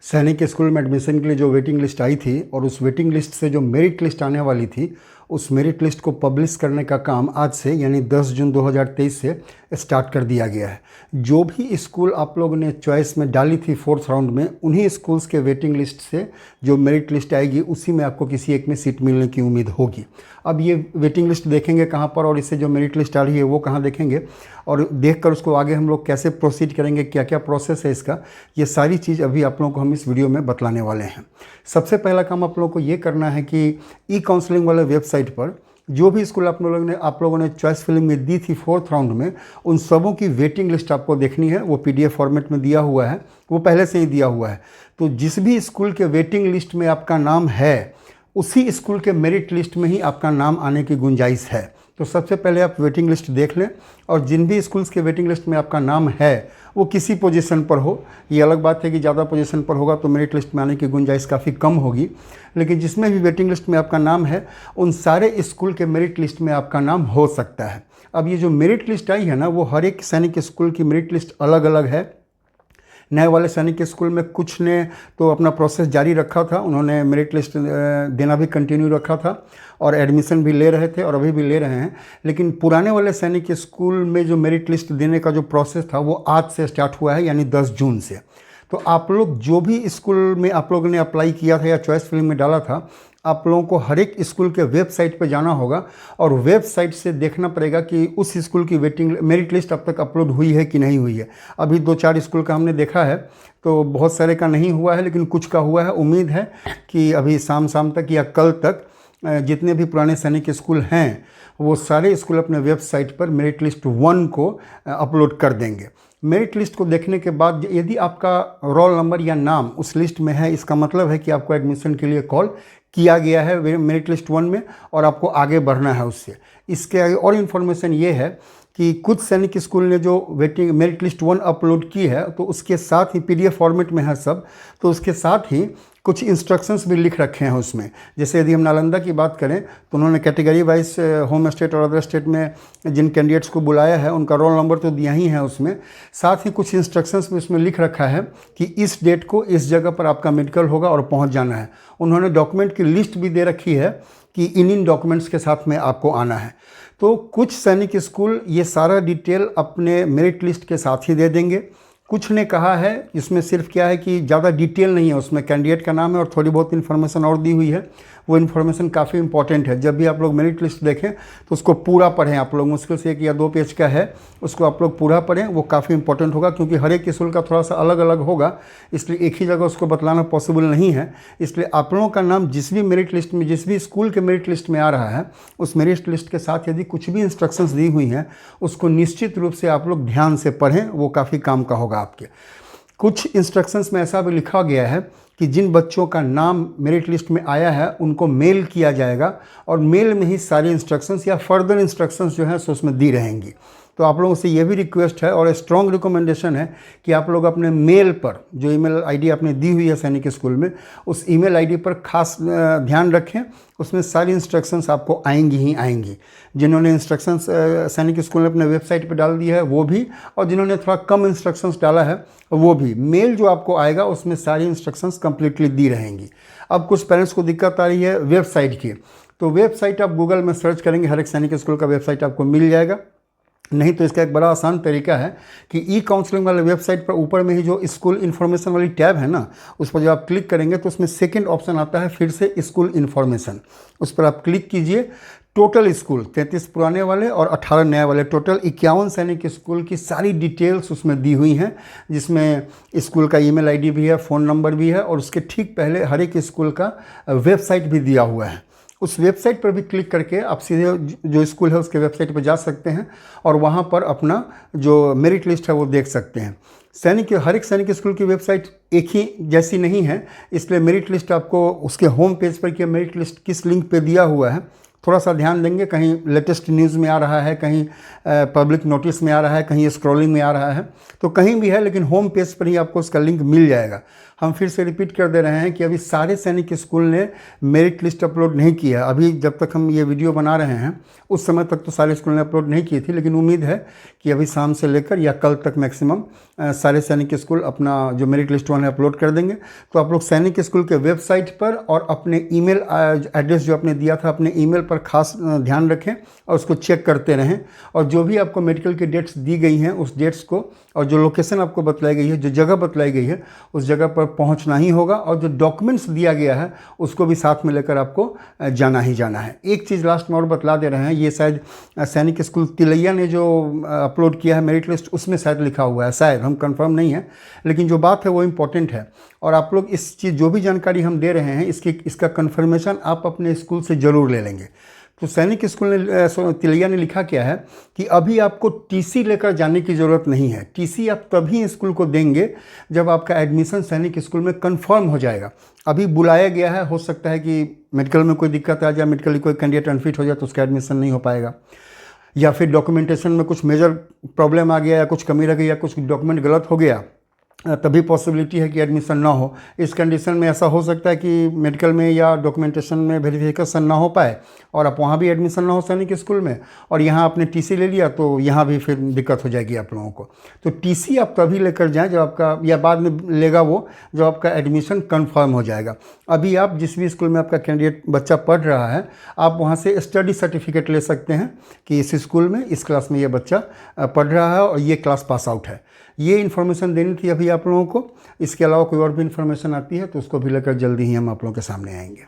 सैनिक स्कूल में एडमिशन के लिए जो वेटिंग लिस्ट आई थी और उस वेटिंग लिस्ट से जो मेरिट लिस्ट आने वाली थी, उस मेरिट लिस्ट को पब्लिश करने का काम आज से यानी 10 जून 2023 से स्टार्ट कर दिया गया है। जो भी स्कूल आप लोगों ने चॉइस में डाली थी 4th राउंड में, उन्हीं स्कूल्स के वेटिंग लिस्ट से जो मेरिट लिस्ट आएगी उसी में आपको किसी एक में सीट मिलने की उम्मीद होगी। अब ये वेटिंग लिस्ट देखेंगे कहाँ पर और इससे जो मेरिट लिस्ट आ रही है वो कहाँ देखेंगे और देखकर उसको आगे हम लोग कैसे प्रोसीड करेंगे, क्या क्या प्रोसेस है इसका, ये सारी चीज़ अभी आप लोगों को हम इस वीडियो में बतलाने वाले हैं। सबसे पहला काम आप लोगों को ये करना है कि ई काउंसलिंग वाले वेबसाइट पर जो भी स्कूल आप लोगों ने चॉइस फिलिंग में दी थी 4th राउंड में, उन सबों की वेटिंग लिस्ट आपको देखनी है। वो PDF फॉर्मेट में दिया हुआ है, वो पहले से ही दिया हुआ है। तो जिस भी स्कूल के वेटिंग लिस्ट में आपका नाम है, उसी स्कूल के मेरिट लिस्ट में ही आपका नाम आने की गुंजाइश है। तो सबसे पहले आप वेटिंग लिस्ट देख लें और जिन भी स्कूल्स के वेटिंग लिस्ट में आपका नाम है वो किसी पोजीशन पर हो। ये अलग बात है कि ज़्यादा पोजीशन पर होगा तो मेरिट लिस्ट में आने की गुंजाइश काफ़ी कम होगी, लेकिन जिसमें भी वेटिंग लिस्ट में आपका नाम है उन सारे स्कूल के मेरिट लिस्ट में आपका नाम हो सकता है। अब ये जो मेरिट लिस्ट आई है ना, वो हर एक सैनिक स्कूल की मेरिट लिस्ट अलग अलग है। नए वाले सैनिक स्कूल में कुछ ने तो अपना प्रोसेस जारी रखा था, उन्होंने मेरिट लिस्ट देना भी कंटिन्यू रखा था और एडमिशन भी ले रहे थे और अभी भी ले रहे हैं। लेकिन पुराने वाले सैनिक स्कूल में जो मेरिट लिस्ट देने का जो प्रोसेस था वो आज से स्टार्ट हुआ है, यानी 10 जून से। तो आप लोग जो भी स्कूल में आप लोगों ने अप्लाई किया था या चॉइस फिलिंग में डाला था, आप लोगों को हर एक स्कूल के वेबसाइट पर जाना होगा और वेबसाइट से देखना पड़ेगा कि उस स्कूल की मेरिट लिस्ट अब तक अपलोड हुई है कि नहीं हुई है। अभी 2-4 स्कूल का हमने देखा है, तो बहुत सारे का नहीं हुआ है, लेकिन कुछ का हुआ है। उम्मीद है कि अभी शाम तक या कल तक जितने भी पुराने सैनिक स्कूल हैं वो सारे स्कूल अपने वेबसाइट पर मेरिट लिस्ट 1 को अपलोड कर देंगे। मेरिट लिस्ट को देखने के बाद यदि आपका रोल नंबर या नाम उस लिस्ट में है, इसका मतलब है कि आपको एडमिशन के लिए कॉल किया गया है मेरिट लिस्ट 1 में और आपको आगे बढ़ना है उससे। इसके आगे और इन्फॉर्मेशन ये है कि कुछ सैनिक स्कूल ने जो मेरिट लिस्ट 1 अपलोड की है तो उसके साथ ही PDF फॉर्मेट में है सब, तो उसके साथ ही कुछ इंस्ट्रक्शंस भी लिख रखे हैं उसमें। जैसे यदि हम नालंदा की बात करें तो उन्होंने कैटेगरी वाइज होम स्टेट और अदर स्टेट में जिन कैंडिडेट्स को बुलाया है उनका रोल नंबर तो दिया ही है उसमें, साथ ही कुछ इंस्ट्रक्शंस भी उसमें लिख रखा है कि इस डेट को इस जगह पर आपका मेडिकल होगा और पहुंच जाना है। उन्होंने डॉक्यूमेंट की लिस्ट भी दे रखी है कि इन डॉक्यूमेंट्स के साथ में आपको आना है। तो कुछ सैनिक स्कूल ये सारा डिटेल अपने मेरिट लिस्ट के साथ ही दे देंगे। कुछ ने कहा है, इसमें सिर्फ क्या है कि ज़्यादा डिटेल नहीं है, उसमें कैंडिडेट का नाम है और थोड़ी बहुत इन्फॉर्मेशन और दी हुई है। वो इन्फॉर्मेशन काफ़ी इंपॉर्टेंट है। जब भी आप लोग मेरिट लिस्ट देखें तो उसको पूरा पढ़ें। आप लोग मुश्किल से 1 या 2 पेज का है, उसको आप लोग पूरा पढ़ें, वो काफ़ी इंपॉर्टेंट होगा क्योंकि हर एक स्कूल का थोड़ा सा अलग अलग होगा, इसलिए एक ही जगह उसको बतलाना पॉसिबल नहीं है। इसलिए आप लोगों का नाम जिस भी मेरिट लिस्ट में, जिस भी स्कूल के मेरिट लिस्ट में आ रहा है, उस मेरिट लिस्ट के साथ यदि कुछ भी इंस्ट्रक्शंस दी हुई हैं उसको निश्चित रूप से आप लोग ध्यान से पढ़ें, वो काफ़ी काम का होगा आपके। कुछ इंस्ट्रक्शंस में ऐसा भी लिखा गया है कि जिन बच्चों का नाम मेरिट लिस्ट में आया है उनको मेल किया जाएगा और मेल में ही सारी इंस्ट्रक्शंस या फर्दर इंस्ट्रक्शंस जो हैं सो उसमें दी रहेंगी। तो आप लोगों से ये भी रिक्वेस्ट है और स्ट्रॉन्ग रिकमेंडेशन है कि आप लोग अपने मेल पर जो ईमेल आईडी आपने दी हुई है सैनिक स्कूल में, उस ईमेल आईडी पर खास ध्यान रखें। उसमें सारी इंस्ट्रक्शंस आपको आएंगी ही आएंगी। जिन्होंने इंस्ट्रक्शंस सैनिक स्कूल ने अपने वेबसाइट पर डाल दिया है वो भी, और जिन्होंने थोड़ा कम इंस्ट्रक्शंस डाला है वो भी, मेल जो आपको आएगा उसमें सारी इंस्ट्रक्शंस कंप्लीटली दी रहेंगी। अब कुछ पेरेंट्स को दिक्कत आ रही है वेबसाइट की, तो वेबसाइट आप गूगल में सर्च करेंगे, हर एक सैनिक स्कूल का वेबसाइट आपको मिल जाएगा। नहीं तो इसका एक बड़ा आसान तरीका है कि ई काउंसलिंग वाले वेबसाइट पर ऊपर में ही जो स्कूल इन्फॉर्मेशन वाली टैब है ना, उस पर जब आप क्लिक करेंगे तो उसमें सेकंड ऑप्शन आता है फिर से स्कूल इन्फॉर्मेशन। उस पर आप क्लिक कीजिए। टोटल स्कूल 33 पुराने वाले और 18 नए वाले, टोटल 51 सैनिक स्कूल की सारी डिटेल्स उसमें दी हुई हैं, जिसमें स्कूल का ईमेल आईडी भी है, फ़ोन नंबर भी है और उसके ठीक पहले हर एक स्कूल का वेबसाइट भी दिया हुआ है। उस वेबसाइट पर भी क्लिक करके आप सीधे जो स्कूल है उसके वेबसाइट पर जा सकते हैं और वहाँ पर अपना जो मेरिट लिस्ट है वो देख सकते हैं। हर एक सैनिक स्कूल की वेबसाइट एक ही जैसी नहीं है, इसलिए मेरिट लिस्ट आपको उसके होम पेज पर कि मेरिट लिस्ट किस लिंक पे दिया हुआ है थोड़ा सा ध्यान देंगे। कहीं लेटेस्ट न्यूज़ में आ रहा है, कहीं पब्लिक नोटिस में आ रहा है, कहीं स्क्रॉलिंग में आ रहा है, तो कहीं भी है, लेकिन होम पेज पर ही आपको उसका लिंक मिल जाएगा। हम फिर से रिपीट कर दे रहे हैं कि अभी सारे सैनिक स्कूल ने मेरिट लिस्ट अपलोड नहीं किया। अभी जब तक हम ये वीडियो बना रहे हैं उस समय तक तो सारे स्कूल ने अपलोड नहीं की थी, लेकिन उम्मीद है कि अभी शाम से लेकर या कल तक मैक्सिमम सारे सैनिक स्कूल अपना जो मेरिट लिस्ट वाले अपलोड कर देंगे। तो आप लोग सैनिक स्कूल के वेबसाइट पर और अपने ईमेल एड्रेस जो आपने दिया था अपने ईमेल पर खास ध्यान रखें और उसको चेक करते रहें। और जो भी आपको मेडिकल की डेट्स दी गई हैं उस डेट्स को और जो लोकेशन आपको बतलाई गई है, जो जगह बतलाई गई है, उस जगह पर पहुंचना ही होगा। और जो डॉक्यूमेंट्स दिया गया है उसको भी साथ में लेकर आपको जाना ही जाना है। एक चीज़ लास्ट में और बतला दे रहे हैं, ये शायद सैनिक स्कूल तिलैया ने जो अपलोड किया है मेरिट लिस्ट, उसमें शायद लिखा हुआ है, शायद, हम कंफर्म नहीं है, लेकिन जो बात है वो इम्पोर्टेंट है। और आप लोग इस चीज़ जो भी जानकारी हम दे रहे हैं इसका कन्फर्मेशन आप अपने स्कूल से ज़रूर ले लेंगे। तो सैनिक स्कूल ने तिलैया ने लिखा क्या है कि अभी आपको टीसी लेकर जाने की ज़रूरत नहीं है। टीसी आप तभी स्कूल को देंगे जब आपका एडमिशन सैनिक स्कूल में कंफर्म हो जाएगा। अभी बुलाया गया है, हो सकता है कि मेडिकल में कोई दिक्कत आ जाए, मेडिकली कोई कैंडिडेट अनफिट हो जाए तो उसका एडमिशन नहीं हो पाएगा, या फिर डॉक्यूमेंटेशन में कुछ मेजर प्रॉब्लम आ गया या कुछ कमी रह गई या कुछ डॉक्यूमेंट गलत हो गया, तभी पॉसिबिलिटी है कि एडमिशन ना हो। इस कंडीशन में ऐसा हो सकता है कि मेडिकल में या डॉक्यूमेंटेशन में वेरिफिकेशन ना हो पाए और आप वहाँ भी एडमिशन ना हो सैनिक स्कूल में, और यहाँ आपने टीसी ले लिया तो यहाँ भी फिर दिक्कत हो जाएगी आप लोगों को। तो टीसी आप तभी लेकर जाएं जब आपका, या बाद में लेगा वो जब आपका एडमिशन कंफर्म हो जाएगा। अभी आप जिस भी स्कूल में आपका कैंडिडेट बच्चा पढ़ रहा है, आप वहाँ से स्टडी सर्टिफिकेट ले सकते हैं कि इस स्कूल में इस क्लास में ये बच्चा पढ़ रहा है और ये क्लास पास आउट है। ये इन्फॉर्मेशन देनी थी अभी आप लोगों को। इसके अलावा कोई और भी इन्फॉर्मेशन आती है तो उसको भी लेकर जल्दी ही हम आप लोगों के सामने आएंगे।